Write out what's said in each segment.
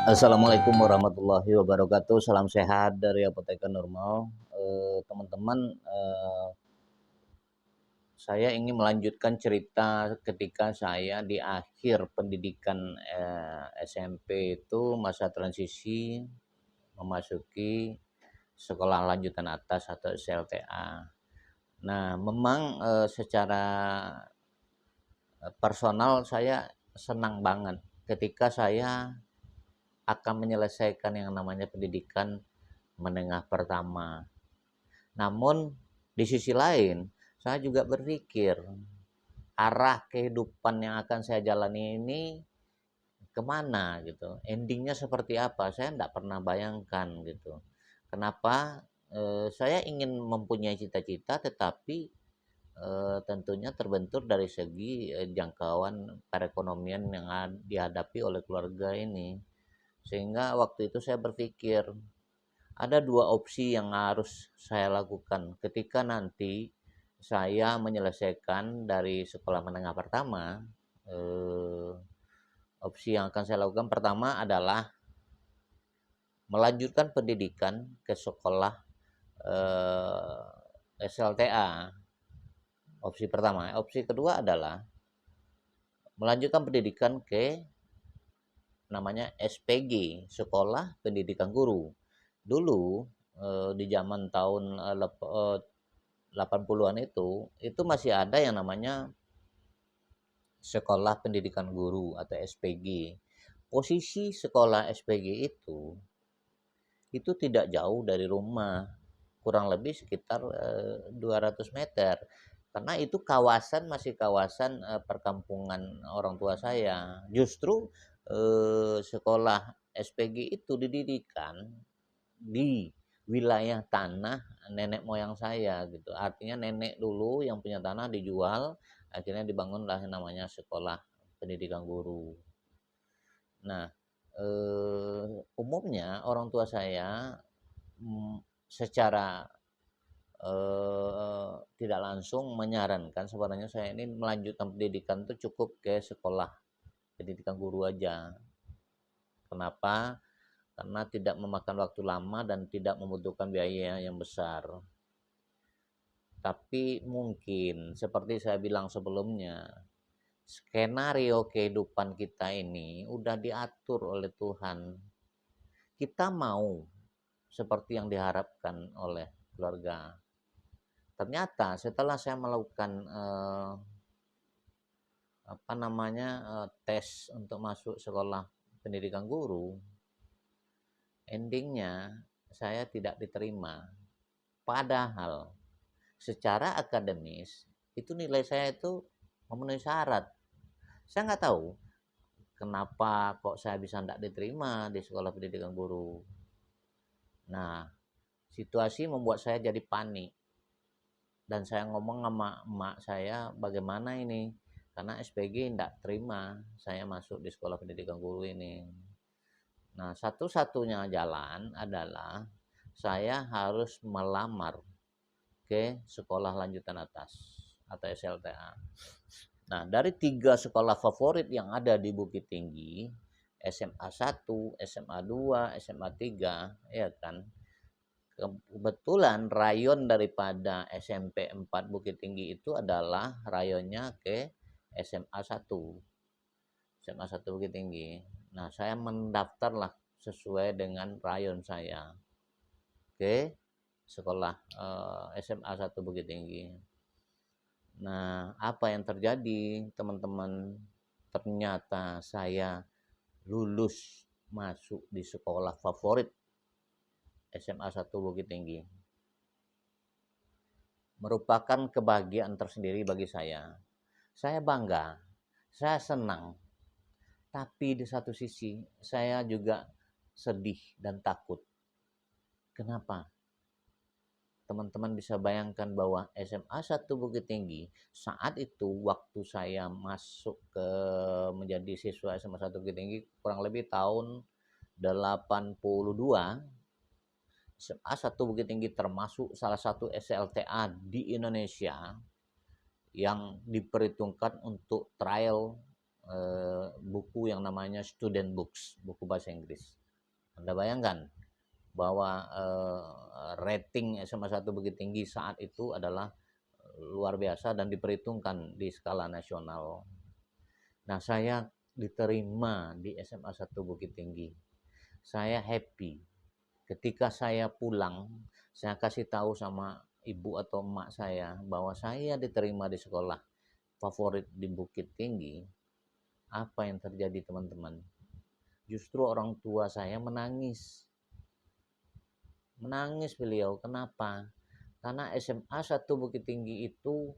Assalamualaikum warahmatullahi wabarakatuh. Salam sehat dari Apoteker Normal. Teman-teman, saya ingin melanjutkan cerita ketika saya di akhir pendidikan SMP itu masa transisi memasuki sekolah lanjutan atas atau SLTA. Nah, memang secara personal saya senang banget ketika saya akan menyelesaikan yang namanya pendidikan menengah pertama. Namun di sisi lain, saya juga berpikir arah kehidupan yang akan saya jalani ini kemana gitu. Endingnya seperti apa? Saya tidak pernah bayangkan gitu. Kenapa? Saya ingin mempunyai cita-cita, tetapi tentunya terbentur dari segi jangkauan perekonomian yang dihadapi oleh keluarga ini. Sehingga waktu itu saya berpikir, ada dua opsi yang harus saya lakukan ketika nanti saya menyelesaikan dari sekolah menengah pertama. Opsi yang akan saya lakukan pertama adalah melanjutkan pendidikan ke sekolah SLTA. Opsi pertama. Opsi kedua adalah melanjutkan pendidikan ke namanya SPG, Sekolah Pendidikan Guru. Dulu di zaman tahun 80-an itu masih ada yang namanya Sekolah Pendidikan Guru atau SPG. Posisi sekolah SPG itu tidak jauh dari rumah, kurang lebih sekitar 200 meter. Karena itu kawasan masih kawasan perkampungan orang tua saya. Justru sekolah SPG itu didirikan di wilayah tanah nenek moyang saya gitu. Artinya nenek dulu yang punya tanah dijual, akhirnya dibangunlah yang namanya Sekolah Pendidikan Guru. Nah, umumnya orang tua saya secara tidak langsung menyarankan sebenarnya saya ini melanjutkan pendidikan itu cukup ke sekolah pendidikan guru aja. Kenapa? Karena tidak memakan waktu lama dan tidak membutuhkan biaya yang besar. Tapi mungkin seperti saya bilang sebelumnya, skenario kehidupan kita ini udah diatur oleh Tuhan. Kita mau seperti yang diharapkan oleh keluarga. Ternyata setelah saya melakukan tes untuk masuk sekolah pendidikan guru, endingnya saya tidak diterima. Padahal secara akademis itu nilai saya itu memenuhi syarat. Saya nggak tahu kenapa kok saya bisa tidak diterima di sekolah pendidikan guru. Nah, situasi membuat saya jadi panik. Dan saya ngomong sama emak saya, bagaimana ini? Karena SPG tidak terima saya masuk di sekolah pendidikan guru ini. Nah, satu-satunya jalan adalah saya harus melamar ke sekolah lanjutan atas atau SLTA. Nah, dari 3 sekolah favorit yang ada di Bukit Tinggi, SMA 1, SMA 2, SMA 3, ya kan. Kebetulan rayon daripada SMP 4 Bukit Tinggi itu adalah rayonnya ke SMA 1. SMA 1 Bukit Tinggi. Nah, saya mendaftarlah sesuai dengan rayon saya ke sekolah SMA 1 Bukit Tinggi. Nah, apa yang terjadi, teman-teman? Ternyata saya lulus masuk di sekolah favorit SMA 1 Bukit Tinggi. Merupakan kebahagiaan tersendiri bagi saya. Saya bangga, saya senang. Tapi di satu sisi saya juga sedih dan takut. Kenapa? Teman-teman bisa bayangkan bahwa SMA 1 Bukit Tinggi saat itu waktu saya masuk ke menjadi siswa SMA 1 Bukit Tinggi kurang lebih tahun 82. SMA 1 Bukit Tinggi termasuk salah satu SLTA di Indonesia yang diperhitungkan untuk trial buku yang namanya student books, buku bahasa Inggris. Anda bayangkan bahwa rating SMA 1 Bukit Tinggi saat itu adalah luar biasa dan diperhitungkan di skala nasional. Nah, saya diterima di SMA 1 Bukit Tinggi. Saya happy. Ketika saya pulang, saya kasih tahu sama ibu atau emak saya bahwa saya diterima di sekolah favorit di Bukit Tinggi. Apa yang terjadi, teman-teman? Justru orang tua saya menangis. Menangis beliau. Kenapa? Karena SMA 1 Bukit Tinggi itu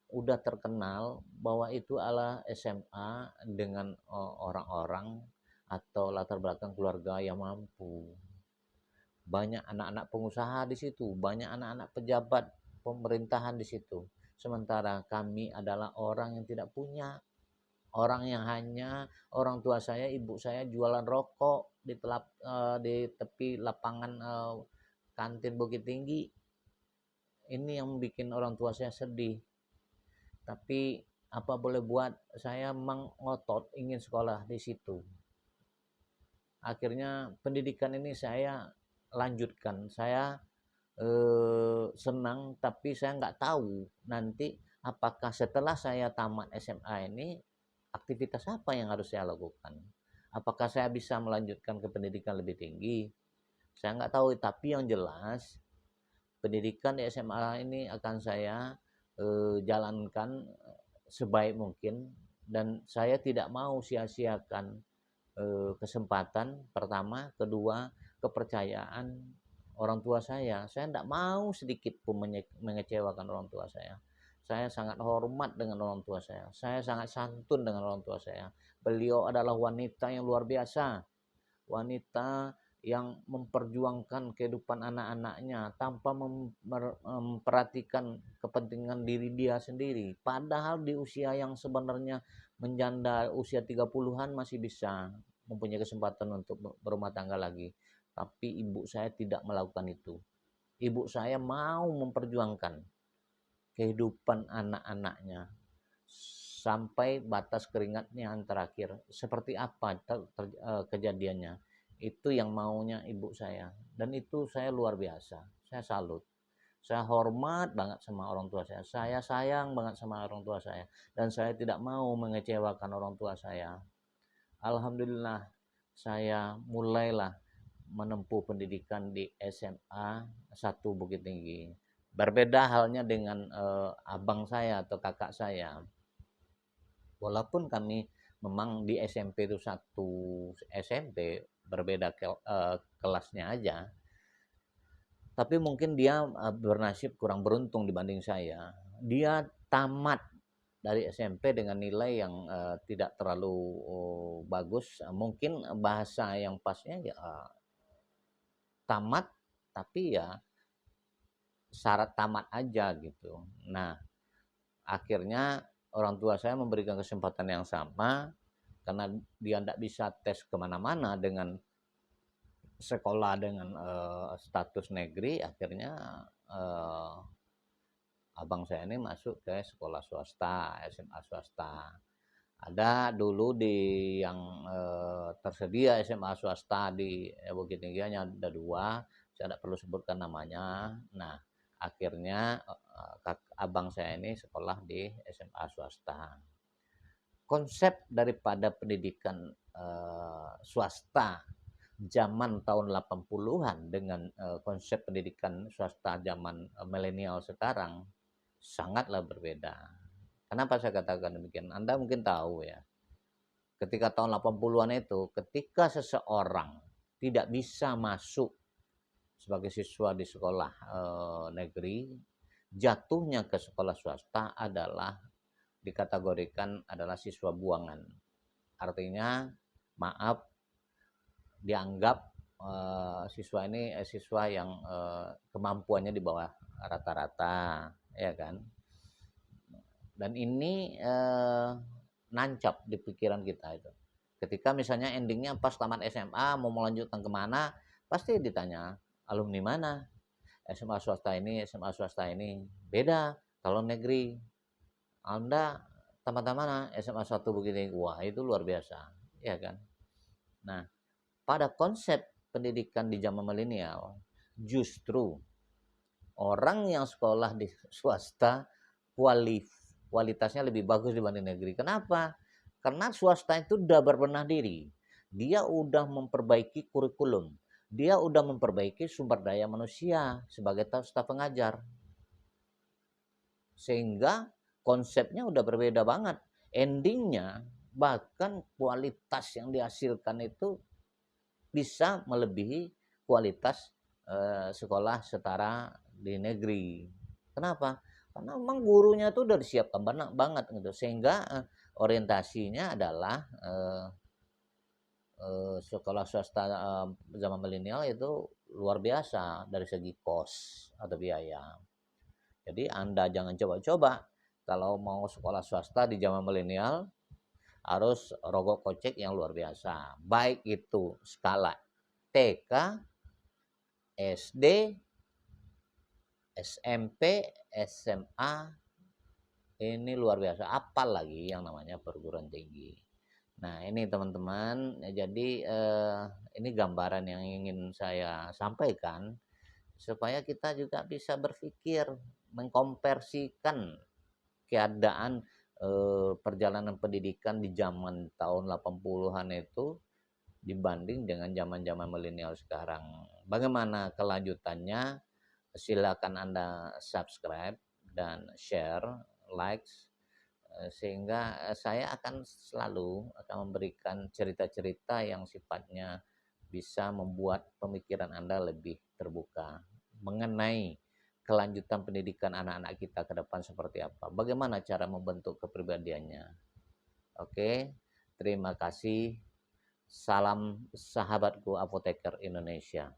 udah terkenal bahwa itu adalah SMA dengan orang-orang atau latar belakang keluarga yang mampu. Banyak anak-anak pengusaha di situ, banyak anak-anak pejabat pemerintahan di situ. Sementara kami adalah orang yang tidak punya, orang yang hanya orang tua saya, ibu saya jualan rokok di tepi lapangan kantin Bukit Tinggi. Ini yang bikin orang tua saya sedih. Tapi apa boleh buat, saya memang ngotot ingin sekolah di situ. Akhirnya pendidikan ini saya lanjutkan. Saya senang, tapi saya nggak tahu nanti apakah setelah saya tamat SMA ini aktivitas apa yang harus saya lakukan. Apakah saya bisa melanjutkan ke pendidikan lebih tinggi? Saya nggak tahu, tapi yang jelas pendidikan di SMA ini akan saya jalankan sebaik mungkin, dan saya tidak mau sia-siakan kesempatan pertama, kedua kepercayaan orang tua saya. Saya tidak mau sedikit pun mengecewakan orang tua saya. Saya sangat hormat dengan orang tua saya. Saya sangat santun dengan orang tua saya. Beliau adalah wanita yang luar biasa. Wanita yang memperjuangkan kehidupan anak-anaknya tanpa memperhatikan kepentingan diri dia sendiri. Padahal di usia yang sebenarnya menjanda, usia 30-an masih bisa mempunyai kesempatan untuk berumah tangga lagi. Tapi ibu saya tidak melakukan itu. Ibu saya mau memperjuangkan kehidupan anak-anaknya sampai batas keringatnya yang terakhir. Seperti apa kejadiannya, itu yang maunya ibu saya, dan itu saya luar biasa. Saya salut, saya hormat banget sama orang tua saya sayang banget sama orang tua saya, dan saya tidak mau mengecewakan orang tua saya. Alhamdulillah, saya mulailah menempuh pendidikan di SMA 1 Bukit Tinggi. Berbeda halnya dengan abang saya atau kakak saya. Walaupun kami memang di SMP itu satu SMP, berbeda kelasnya aja, tapi mungkin dia bernasib kurang beruntung dibanding saya. Dia tamat dari SMP dengan nilai yang tidak terlalu bagus. Mungkin bahasa yang pasnya ya tamat, tapi ya syarat tamat aja gitu. Nah, akhirnya orang tua saya memberikan kesempatan yang sama, karena dia tidak bisa tes kemana-mana dengan sekolah dengan status negeri. Akhirnya abang saya ini masuk ke sekolah swasta, SMA swasta. Ada dulu yang tersedia SMA swasta di Bukit Tinggi hanya ada 2, saya tidak perlu sebutkan namanya. Nah, akhirnya abang saya ini sekolah di SMA swasta. Konsep daripada pendidikan swasta zaman tahun 80-an dengan konsep pendidikan swasta zaman milenial sekarang sangatlah berbeda. Kenapa saya katakan demikian? Anda mungkin tahu ya, ketika tahun 80-an itu, ketika seseorang tidak bisa masuk sebagai siswa di sekolah negeri, jatuhnya ke sekolah swasta adalah dikategorikan adalah siswa buangan. Artinya, maaf, dianggap siswa ini siswa yang kemampuannya di bawah rata-rata, ya kan? Dan ini nancap di pikiran kita itu. Ketika misalnya endingnya pas tamat SMA mau melanjutkan kemana, pasti ditanya alumni mana, SMA swasta ini, SMA swasta ini. Beda kalau negeri. Anda tamat mana SMA 1 begini, wah itu luar biasa, ya kan. Nah, pada konsep pendidikan di zaman milenial, justru orang yang sekolah di swasta kualitasnya lebih bagus dibanding negeri. Kenapa? Karena swasta itu udah berbenah diri. Dia udah memperbaiki kurikulum. Dia udah memperbaiki sumber daya manusia sebagai staf pengajar. Sehingga konsepnya udah berbeda banget. Endingnya bahkan kualitas yang dihasilkan itu bisa melebihi kualitas sekolah setara di negeri. Kenapa? Karena memang gurunya tuh udah disiapkan banget gitu, sehingga orientasinya adalah sekolah swasta zaman milenial itu luar biasa dari segi kos atau biaya. Jadi Anda jangan coba-coba kalau mau sekolah swasta di zaman milenial harus rogoh kocek yang luar biasa. Baik itu skala TK, SD, SMP, SMA, ini luar biasa. Apalagi yang namanya perguruan tinggi. Nah ini teman-teman, jadi ini gambaran yang ingin saya sampaikan supaya kita juga bisa berpikir mengkonversikan keadaan perjalanan pendidikan di zaman tahun 80-an itu dibanding dengan zaman-zaman milenial sekarang. Bagaimana kelanjutannya? Silakan Anda subscribe dan share, likes, sehingga saya akan selalu memberikan cerita-cerita yang sifatnya bisa membuat pemikiran Anda lebih terbuka mengenai kelanjutan pendidikan anak-anak kita ke depan seperti apa. Bagaimana cara membentuk kepribadiannya. Oke, terima kasih. Salam sahabatku apoteker Indonesia.